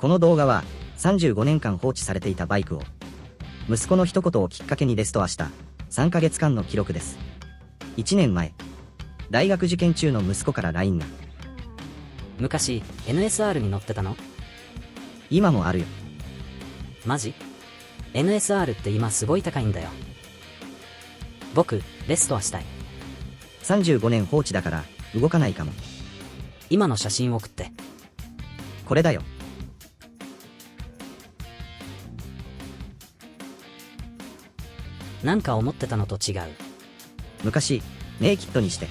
この動画は35年間放置されていたバイクを息子の一言をきっかけにレストアした3ヶ月間の記録です。1年前、大学受験中の息子から LINE が。昔 NSR に乗ってたの？今もあるよ。マジ？ NSR って今すごい高いんだよ。僕レストアしたい。35年放置だから動かないかも。今の写真送って。これだよ。なんか思ってたのと違う。昔ネイキッドにして。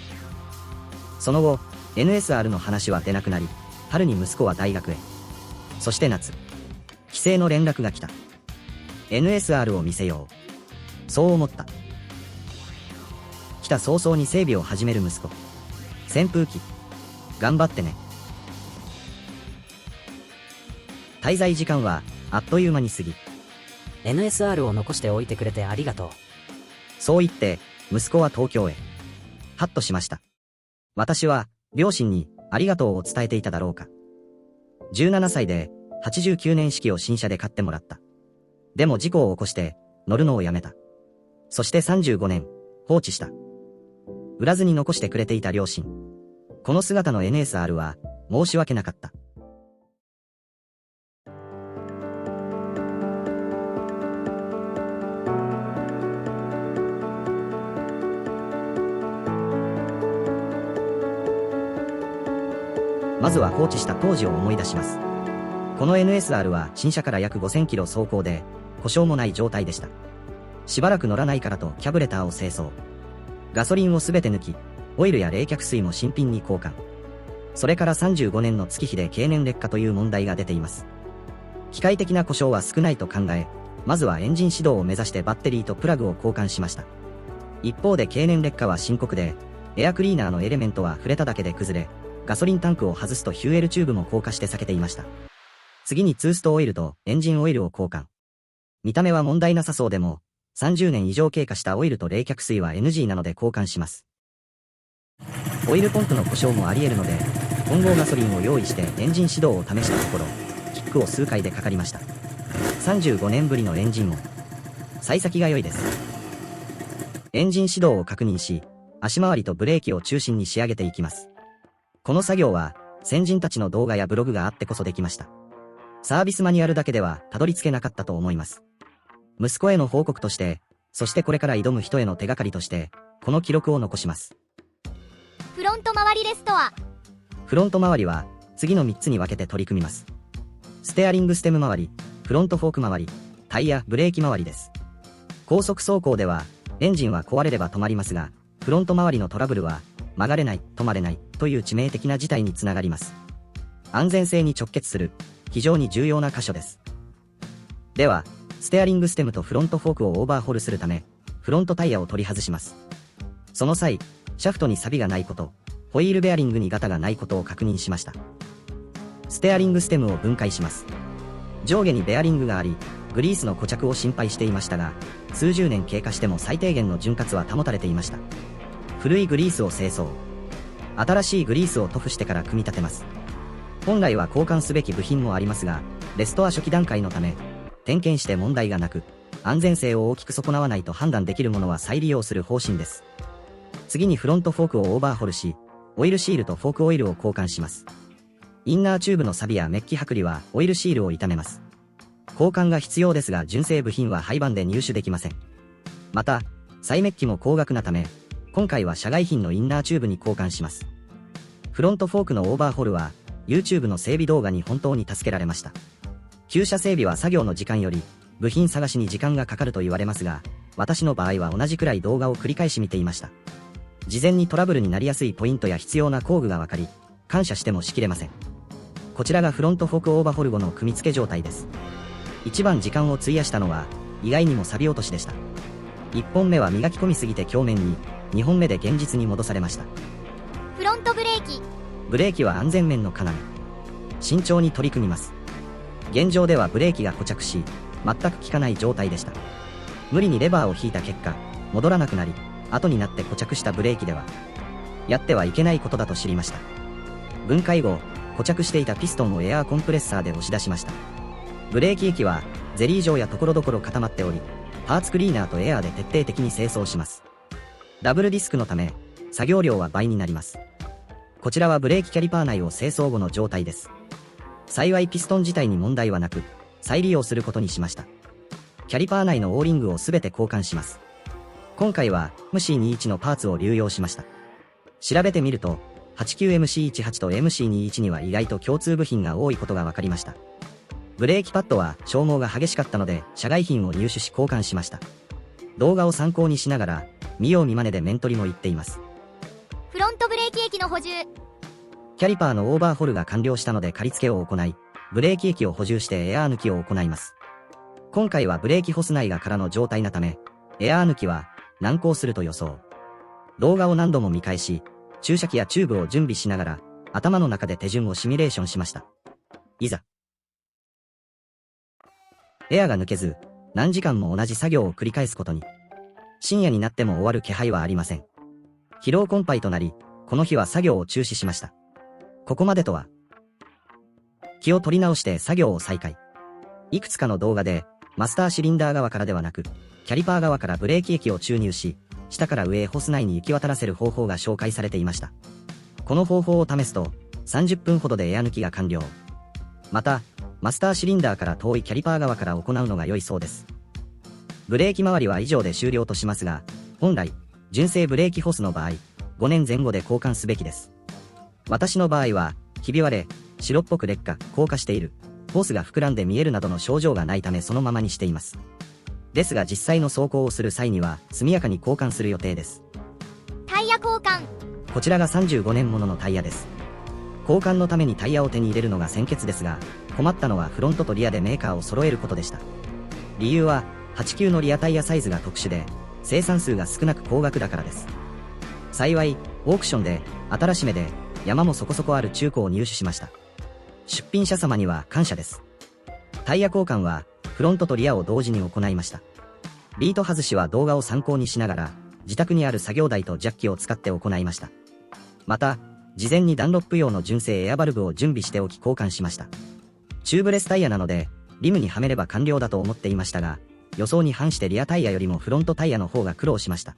その後 NSR の話は出なくなり、春に息子は大学へ。そして夏、帰省の連絡が来た。NSR を見せよう。そう思った。来た早々に整備を始める息子。扇風機頑張ってね。滞在時間はあっという間に過ぎ、 NSR を残しておいてくれてありがとう。そう言って息子は東京へ。ハッとしました。私は両親にありがとうを伝えていただろうか。17歳で89年式を新車で買ってもらった。でも事故を起こして乗るのをやめた。そして35年放置した。売らずに残してくれていた両親。この姿の NSR は申し訳なかった。まずは放置した当時を思い出します。この NSR は新車から約5000キロ走行で故障もない状態でした。しばらく乗らないからとキャブレターを清掃。ガソリンをすべて抜き、オイルや冷却水も新品に交換。それから35年の月日で経年劣化という問題が出ています。機械的な故障は少ないと考え、まずはエンジン始動を目指してバッテリーとプラグを交換しました。一方で経年劣化は深刻で、エアクリーナーのエレメントは触れただけで崩れ、ガソリンタンクを外すとヒューエルチューブも硬化して避けていました。次にツーストオイルとエンジンオイルを交換。見た目は問題なさそうでも、30年以上経過したオイルと冷却水は NG なので交換します。オイルポンプの故障もあり得るので、混合ガソリンを用意してエンジン始動を試したところ、キックを数回でかかりました。35年ぶりのエンジン音。幸先が良いです。エンジン始動を確認し、足回りとブレーキを中心に仕上げていきます。この作業は、先人たちの動画やブログがあってこそできました。サービスマニュアルだけではたどり着けなかったと思います。息子への報告として、そしてこれから挑む人への手がかりとして、この記録を残します。フロント周りレストア。フロント周りは、次の3つに分けて取り組みます。ステアリングステム周り、フロントフォーク周り、タイヤ、ブレーキ周りです。高速走行では、エンジンは壊れれば止まりますが、フロント周りのトラブルは、曲がれない、止まれない、という致命的な事態につながります。安全性に直結する、非常に重要な箇所です。では、ステアリングステムとフロントフォークをオーバーホールするため、フロントタイヤを取り外します。その際、シャフトに錆がないこと、ホイールベアリングにガタがないことを確認しました。ステアリングステムを分解します。上下にベアリングがあり、グリースの固着を心配していましたが、数十年経過しても最低限の潤滑は保たれていました。古いグリースを清掃。新しいグリースを塗布してから組み立てます。本来は交換すべき部品もありますが、レストア初期段階のため、点検して問題がなく、安全性を大きく損なわないと判断できるものは再利用する方針です。次にフロントフォークをオーバーホールし、オイルシールとフォークオイルを交換します。インナーチューブの錆やメッキ剥離はオイルシールを傷めます。交換が必要ですが純正部品は廃盤で入手できません。また、再メッキも高額なため、今回は社外品のインナーチューブに交換します。フロントフォークのオーバーホールは、YouTube の整備動画に本当に助けられました。旧車整備は作業の時間より、部品探しに時間がかかると言われますが、私の場合は同じくらい動画を繰り返し見ていました。事前にトラブルになりやすいポイントや必要な工具がわかり、感謝してもしきれません。こちらがフロントフォークオーバーホール後の組み付け状態です。一番時間を費やしたのは、意外にも錆落としでした。1本目は磨き込みすぎて鏡面に、2本目で現実に戻されました。フロントブレーキ。ブレーキは安全面の要。慎重に取り組みます。現状ではブレーキが固着し、全く効かない状態でした。無理にレバーを引いた結果、戻らなくなり、後になって固着したブレーキでは、やってはいけないことだと知りました。分解後、固着していたピストンをエアーコンプレッサーで押し出しました。ブレーキ液はゼリー状や所々固まっており、パーツクリーナーとエアーで徹底的に清掃します。ダブルディスクのため、作業量は倍になります。こちらはブレーキキャリパー内を清掃後の状態です。幸いピストン自体に問題はなく、再利用することにしました。キャリパー内のオーリングをすべて交換します。今回は MC21 のパーツを流用しました。調べてみると、89MC18 と MC21 には意外と共通部品が多いことが分かりました。ブレーキパッドは消耗が激しかったので、社外品を入手し交換しました。動画を参考にしながら、見よう見まねで面取りも言っています。フロントブレーキ液の補充。キャリパーのオーバーホルが完了したので借り付けを行い、ブレーキ液を補充してエアー抜きを行います。今回はブレーキホス内が空の状態なため、エアー抜きは難航すると予想。動画を何度も見返し、注射器やチューブを準備しながら、頭の中で手順をシミュレーションしました。いざ。エアが抜けず、何時間も同じ作業を繰り返すことに。深夜になっても終わる気配はありません。疲労困憊となり、この日は作業を中止しました。ここまでとは。気を取り直して作業を再開。いくつかの動画で、マスターシリンダー側からではなく、キャリパー側からブレーキ液を注入し、下から上へホス内に行き渡らせる方法が紹介されていました。この方法を試すと、30分ほどでエア抜きが完了。また、マスターシリンダーから遠いキャリパー側から行うのが良いそうです。ブレーキ周りは以上で終了としますが、本来、純正ブレーキホスの場合、5年前後で交換すべきです。私の場合は、ひび割れ、白っぽく劣化、硬化している、ホースが膨らんで見えるなどの症状がないためそのままにしています。ですが実際の走行をする際には、速やかに交換する予定です。タイヤ交換。こちらが35年もののタイヤです。交換のためにタイヤを手に入れるのが先決ですが、困ったのはフロントとリアでメーカーを揃えることでした。理由は、89のリアタイヤサイズが特殊で、生産数が少なく高額だからです。幸い、オークションで、新しめで、山もそこそこある中古を入手しました。出品者様には感謝です。タイヤ交換は、フロントとリアを同時に行いました。ビート外しは動画を参考にしながら、自宅にある作業台とジャッキを使って行いました。また、事前にダンロップ用の純正エアバルブを準備しておき交換しました。チューブレスタイヤなので、リムにはめれば完了だと思っていましたが、予想に反してリアタイヤよりもフロントタイヤの方が苦労しました。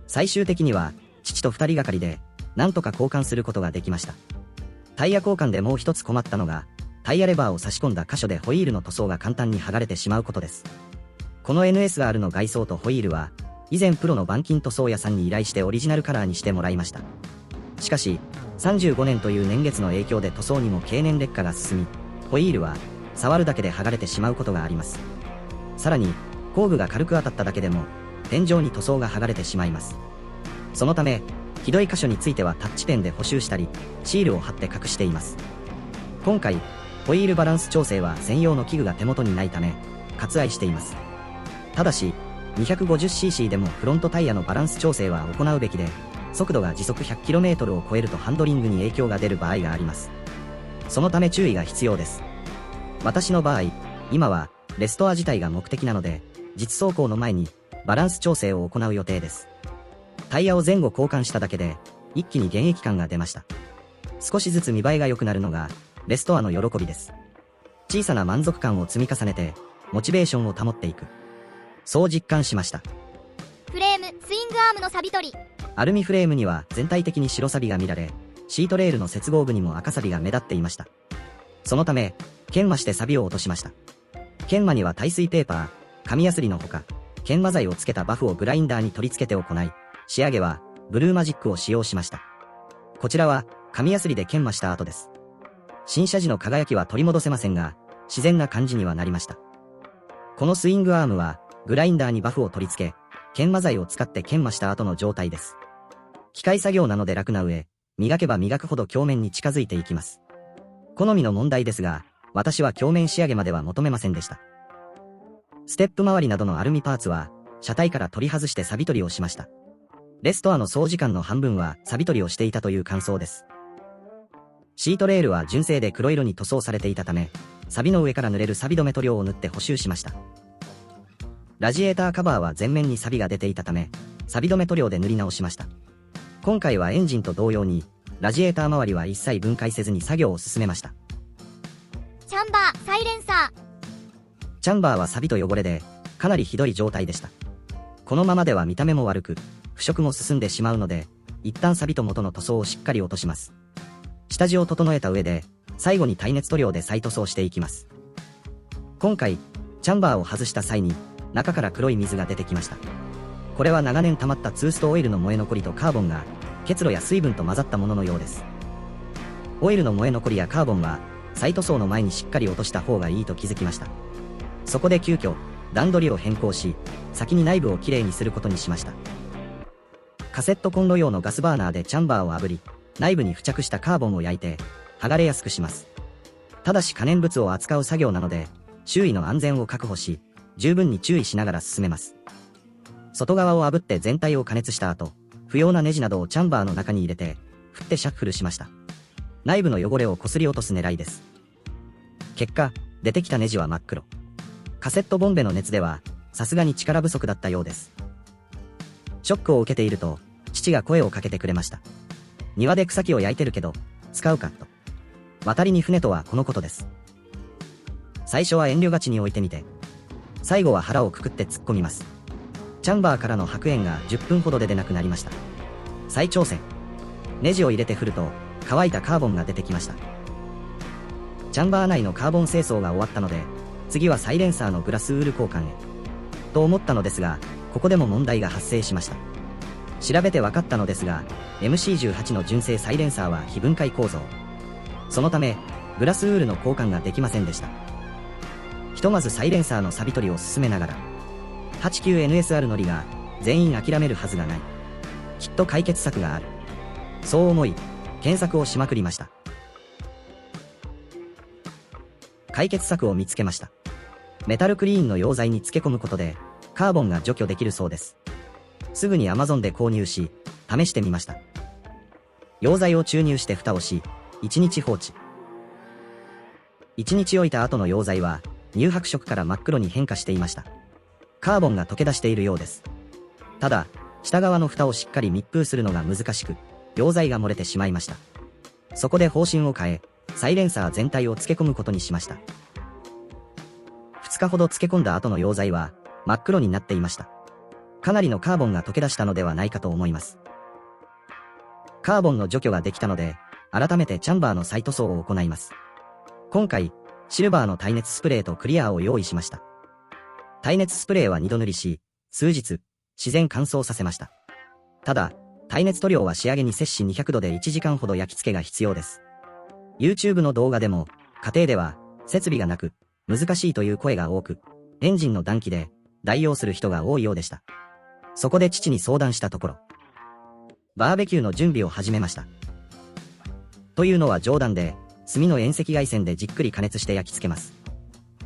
最終的には、父と2人がかりで、なんとか交換することができました。タイヤ交換でもう一つ困ったのが、タイヤレバーを差し込んだ箇所でホイールの塗装が簡単に剥がれてしまうことです。この NSR の外装とホイールは、以前プロの板金塗装屋さんに依頼してオリジナルカラーにしてもらいました。しかし、35年という年月の影響で塗装にも経年劣化が進み、ホイールは、触るだけで剥がれてしまうことがあります。さらに、工具が軽く当たっただけでも、天井に塗装が剥がれてしまいます。そのため、ひどい箇所についてはタッチペンで補修したり、シールを貼って隠しています。今回、ホイールバランス調整は専用の器具が手元にないため、割愛しています。ただし、250cc でもフロントタイヤのバランス調整は行うべきで、速度が時速 100km を超えるとハンドリングに影響が出る場合があります。そのため注意が必要です。私の場合、今は、レストア自体が目的なので、実走行の前に、バランス調整を行う予定です。タイヤを前後交換しただけで、一気に現役感が出ました。少しずつ見栄えが良くなるのが、レストアの喜びです。小さな満足感を積み重ねて、モチベーションを保っていく。そう実感しました。フレーム、スイングアームの錆取り。アルミフレームには全体的に白錆が見られ、シートレールの接合部にも赤錆が目立っていました。そのため、研磨して錆を落としました。研磨には耐水ペーパー、紙やすりのほか、研磨剤をつけたバフをグラインダーに取り付けて行い、仕上げは、ブルーマジックを使用しました。こちらは、紙やすりで研磨した後です。新車時の輝きは取り戻せませんが、自然な感じにはなりました。このスイングアームは、グラインダーにバフを取り付け、研磨剤を使って研磨した後の状態です。機械作業なので楽な上、磨けば磨くほど鏡面に近づいていきます。好みの問題ですが、私は鏡面仕上げまでは求めませんでした。ステップ周りなどのアルミパーツは、車体から取り外して錆取りをしました。レストアの総時間の半分は錆取りをしていたという感想です。シートレールは純正で黒色に塗装されていたため、錆の上から塗れる錆止め塗料を塗って補修しました。ラジエーターカバーは前面に錆が出ていたため、錆止め塗料で塗り直しました。今回はエンジンと同様に、ラジエーター周りは一切分解せずに作業を進めました。チャンバー、サイレンサー。チャンバーは錆と汚れで、かなりひどい状態でした。このままでは見た目も悪く、腐食も進んでしまうので、一旦錆と元の塗装をしっかり落とします。下地を整えた上で、最後に耐熱塗料で再塗装していきます。今回、チャンバーを外した際に、中から黒い水が出てきました。これは長年溜まったツーストオイルの燃え残りとカーボンが、結露や水分と混ざったもののようです。オイルの燃え残りやカーボンは、再塗装の前にしっかり落とした方がいいと気づきました。そこで急遽、段取りを変更し、先に内部をきれいにすることにしました。カセットコンロ用のガスバーナーでチャンバーを炙り、内部に付着したカーボンを焼いて、剥がれやすくします。ただし可燃物を扱う作業なので、周囲の安全を確保し、十分に注意しながら進めます。外側を炙って全体を加熱した後、不要なネジなどをチャンバーの中に入れて、振ってシャッフルしました。内部の汚れをこすり落とす狙いです。結果、出てきたネジは真っ黒。カセットボンベの熱では、さすがに力不足だったようです。ショックを受けていると、父が声をかけてくれました。庭で草木を焼いてるけど、使うかと。渡りに船とはこのことです。最初は遠慮がちに置いてみて、最後は腹をくくって突っ込みます。チャンバーからの白煙が10分ほどで出なくなりました。再挑戦。ネジを入れて振ると、乾いたカーボンが出てきました。チャンバー内のカーボン清掃が終わったので、次はサイレンサーのグラスウール交換へ。と思ったのですが、ここでも問題が発生しました。調べて分かったのですが、MC18 の純正サイレンサーは非分解構造。そのため、グラスウールの交換ができませんでした。ひとまずサイレンサーの錆取りを進めながら、89NSR 乗りが全員諦めるはずがない。きっと解決策がある。そう思い、検索をしまくりました。解決策を見つけました。メタルクリーンの溶剤に漬け込むことで、カーボンが除去できるそうです。すぐに Amazon で購入し、試してみました。溶剤を注入して蓋をし、1日放置。1日置いた後の溶剤は、乳白色から真っ黒に変化していました。カーボンが溶け出しているようです。ただ、下側の蓋をしっかり密封するのが難しく、溶剤が漏れてしまいました。そこで方針を変え、サイレンサー全体を漬け込むことにしました。2日ほど漬け込んだ後の溶剤は、真っ黒になっていました。かなりのカーボンが溶け出したのではないかと思います。カーボンの除去ができたので、改めてチャンバーの再塗装を行います。今回、シルバーの耐熱スプレーとクリアーを用意しました。耐熱スプレーは2度塗りし、数日、自然乾燥させました。ただ、耐熱塗料は仕上げに摂氏200度で1時間ほど焼き付けが必要です。YouTube の動画でも、家庭では、設備がなく、難しいという声が多く、エンジンの暖気で、代用する人が多いようでした。そこで父に相談したところ、バーベキューの準備を始めました。というのは冗談で、炭の遠赤外線でじっくり加熱して焼き付けます。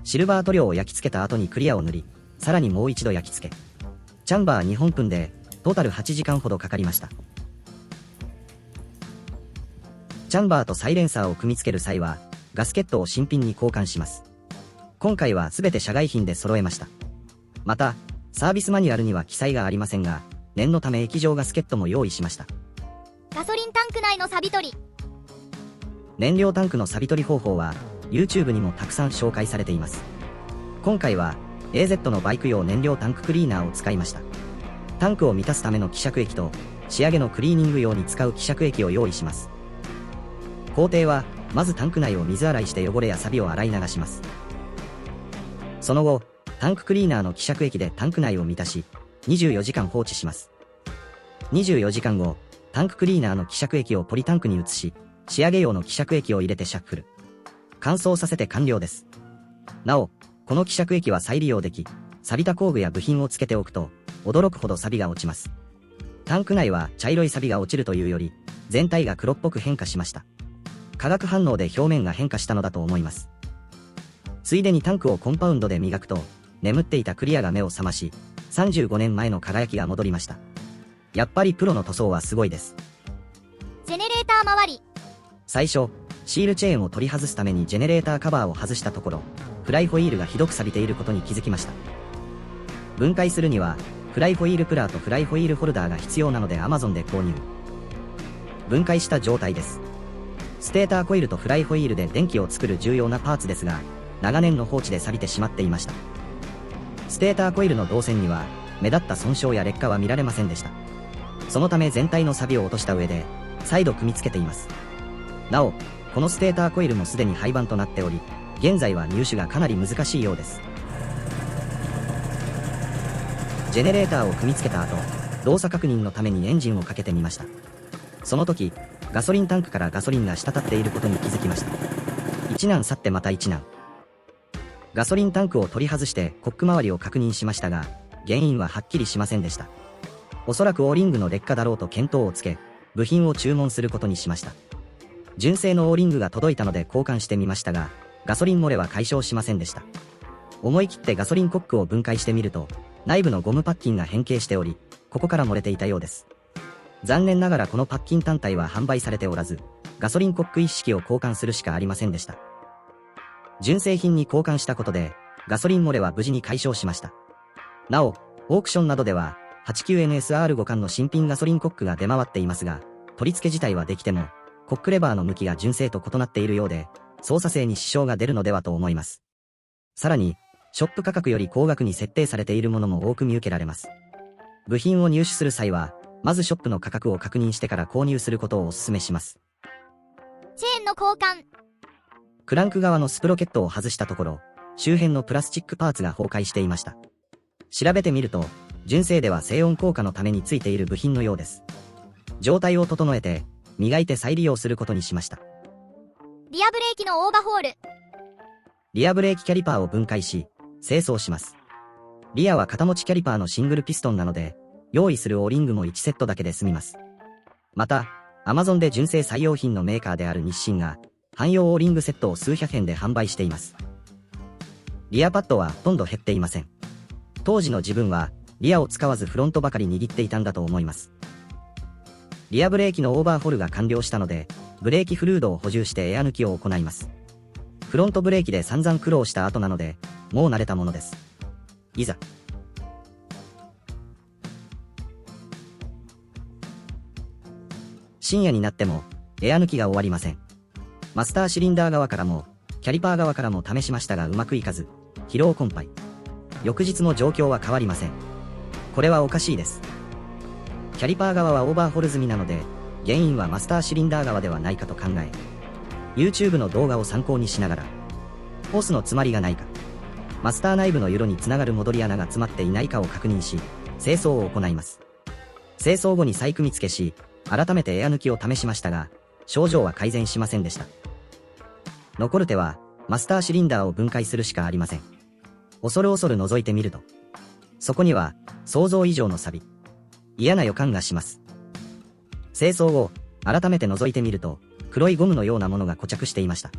シルバー塗料を焼き付けた後にクリアを塗り、さらにもう一度焼き付け。チャンバー2本分で、トータル8時間ほどかかりました。チャンバーとサイレンサーを組み付ける際は、ガスケットを新品に交換します。今回はすべて社外品で揃えました。また、サービスマニュアルには記載がありませんが、念のため液状ガスケットも用意しました。ガソリンタンク内の錆取り。燃料タンクの錆取り方法は、YouTube にもたくさん紹介されています。今回は、AZ のバイク用燃料タンククリーナーを使いました。タンクを満たすための希釈液と、仕上げのクリーニング用に使う希釈液を用意します。工程は、まずタンク内を水洗いして汚れや錆を洗い流します。その後、タンククリーナーの希釈液でタンク内を満たし、24時間放置します。24時間後、タンククリーナーの希釈液をポリタンクに移し、仕上げ用の希釈液を入れてシャッフル。乾燥させて完了です。なお、この希釈液は再利用でき、錆びた工具や部品をつけておくと、驚くほど錆が落ちます。タンク内は茶色い錆が落ちるというより、全体が黒っぽく変化しました。化学反応で表面が変化したのだと思います。ついでにタンクをコンパウンドで磨くと、眠っていたクリアが目を覚まし、35年前の輝きが戻りました。やっぱりプロの塗装はすごいです。ジェネレーター周り。最初、シールチェーンを取り外すためにジェネレーターカバーを外したところ、フライホイールがひどく錆びていることに気づきました。分解するには、フライホイールプラーとフライホイールホルダーが必要なので Amazon で購入。分解した状態です。ステーターコイルとフライホイールで電気を作る重要なパーツですが、長年の放置で錆びてしまっていました。ステーターコイルの導線には目立った損傷や劣化は見られませんでした。そのため全体の錆を落とした上で再度組み付けています。なお、このステーターコイルもすでに廃盤となっており、現在は入手がかなり難しいようです。ジェネレーターを組み付けた後、動作確認のためにエンジンをかけてみました。その時、ガソリンタンクからガソリンが滴っていることに気づきました。一難去ってまた一難。ガソリンタンクを取り外してコック周りを確認しましたが、原因ははっきりしませんでした。おそらくオーリングの劣化だろうと見当をつけ、部品を注文することにしました。純正のオーリングが届いたので交換してみましたが、ガソリン漏れは解消しませんでした。思い切ってガソリンコックを分解してみると、内部のゴムパッキンが変形しており、ここから漏れていたようです。残念ながらこのパッキン単体は販売されておらず、ガソリンコック一式を交換するしかありませんでした。純正品に交換したことで、ガソリン漏れは無事に解消しました。なお、オークションなどでは、89NSR5 缶の新品ガソリンコックが出回っていますが、取り付け自体はできても、コックレバーの向きが純正と異なっているようで、操作性に支障が出るのではと思います。さらに、ショップ価格より高額に設定されているものも多く見受けられます。部品を入手する際は、まずショップの価格を確認してから購入することをお勧めします。チェーンの交換。クランク側のスプロケットを外したところ、周辺のプラスチックパーツが崩壊していました。調べてみると、純正では静音効果のためについている部品のようです。状態を整えて、磨いて再利用することにしました。リアブレーキのオーバーホール。リアブレーキキャリパーを分解し、清掃します。リアは片持ちキャリパーのシングルピストンなので、用意するオーリングも1セットだけで済みます。また、Amazon で純正採用品のメーカーである日清が、汎用オーリングセットを数百円で販売しています。リアパッドはほとんど減っていません。当時の自分は、リアを使わずフロントばかり握っていたんだと思います。リアブレーキのオーバーホールが完了したので、ブレーキフルードを補充してエア抜きを行います。フロントブレーキで散々苦労した後なので、もう慣れたものです。いざ。深夜になっても、エア抜きが終わりません。マスターシリンダー側からも、キャリパー側からも試しましたがうまくいかず、疲労困憊。翌日の状況は変わりません。これはおかしいです。キャリパー側はオーバーホール済みなので、原因はマスターシリンダー側ではないかと考え、YouTube の動画を参考にしながら、ホースの詰まりがないか、マスター内部のユロにつながる戻り穴が詰まっていないかを確認し、清掃を行います。清掃後に再組み付けし、改めてエア抜きを試しましたが、症状は改善しませんでした。残る手は、マスターシリンダーを分解するしかありません。恐る恐る覗いてみると、そこには、想像以上の錆。嫌な予感がします。清掃後、改めて覗いてみると、黒いゴムのようなものが固着していました。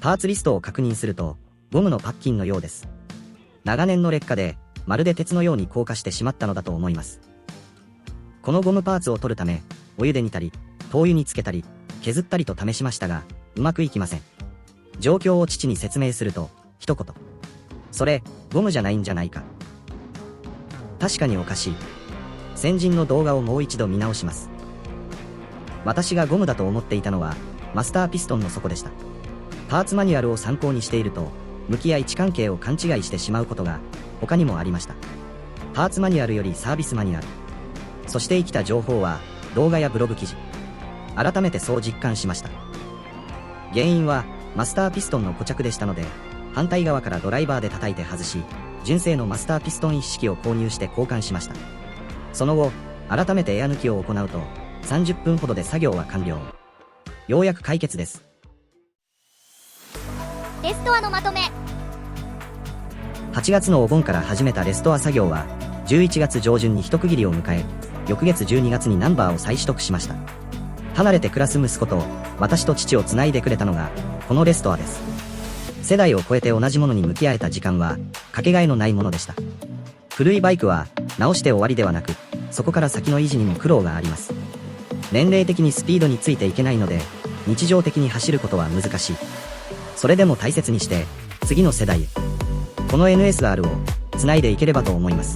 パーツリストを確認すると、ゴムのパッキンのようです。長年の劣化で、まるで鉄のように硬化してしまったのだと思います。このゴムパーツを取るため、お湯で煮たり、灯油につけたり、削ったりと試しましたが、うまくいきません。状況を父に説明すると、一言。それ、ゴムじゃないんじゃないか。確かにおかしい。先人の動画をもう一度見直します。私がゴムだと思っていたのは、マスターピストンの底でした。パーツマニュアルを参考にしていると、向きや位置関係を勘違いしてしまうことが、他にもありました。パーツマニュアルよりサービスマニュアル。そして生きた情報は、動画やブログ記事。改めてそう実感しました。原因は、マスターピストンの固着でしたので、反対側からドライバーで叩いて外し、純正のマスターピストン一式を購入して交換しました。その後、改めてエア抜きを行うと、30分ほどで作業は完了。ようやく解決です。レストアのまとめ。8月のお盆から始めたレストア作業は、11月上旬に一区切りを迎え、翌月12月にナンバーを再取得しました。離れて暮らす息子と、私と父をつないでくれたのが、このレストアです。世代を超えて同じものに向き合えた時間は、かけがえのないものでした。古いバイクは、直して終わりではなく、そこから先の維持にも苦労があります。年齢的にスピードについていけないので、日常的に走ることは難しい。それでも大切にして、次の世代へ、この NSR を、つないでいければと思います。